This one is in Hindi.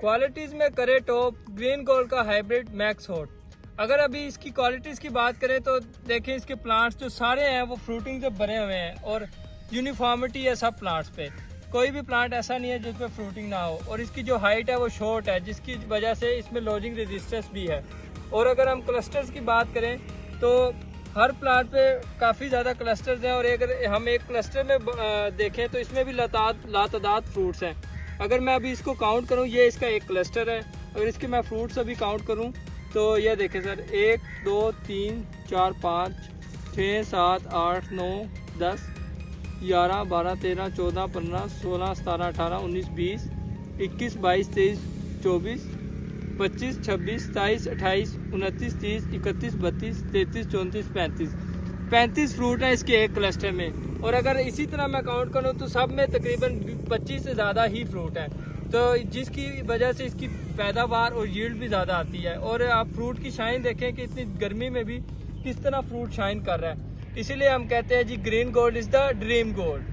क्वालिटीज़ में करे टॉप ग्रीन गोल्ड का हाइब्रिड मैक्स हॉट। अगर अभी इसकी क्वालिटीज़ की बात करें तो देखें इसके प्लांट्स जो सारे हैं वो फ्रूटिंग से भरे हुए हैं और यूनिफॉर्मिटी है सब प्लांट्स पे। कोई भी प्लांट ऐसा नहीं है जिसमें फ्रूटिंग ना हो। और इसकी जो हाइट है वो शॉर्ट है, जिसकी वजह से इसमें लॉजिंग रेजिस्टेंस भी है। और अगर हम क्लस्टर्स की बात करें तो हर प्लांट पे काफ़ी ज़्यादा क्लस्टर्स हैं। और अगर हम एक क्लस्टर में देखें तो इसमें भी लातादाद फ्रूट्स हैं। अगर मैं अभी इसको काउंट करूं, ये इसका एक क्लस्टर है। अगर इसके मैं फ्रूट्स अभी काउंट करूं तो ये देखें सर, 1 2 3 4 5 6 7 8 9 10 11 12 13 14 15 16 17 18 19 20 21 22 23 24 25 26 27 28 29 30 31 32 33 34 35 फ्रूट है इसके एक क्लस्टर में। और अगर इसी तरह मैं काउंट करूँ तो सब में तकरीबन 25 से ज़्यादा ही फ्रूट है, तो जिसकी वजह से इसकी पैदावार और यील्ड भी ज़्यादा आती है। और आप फ्रूट की शाइन देखें कि इतनी गर्मी में भी किस तरह फ्रूट शाइन कर रहा है। इसीलिए हम कहते हैं जी green gold is the dream gold.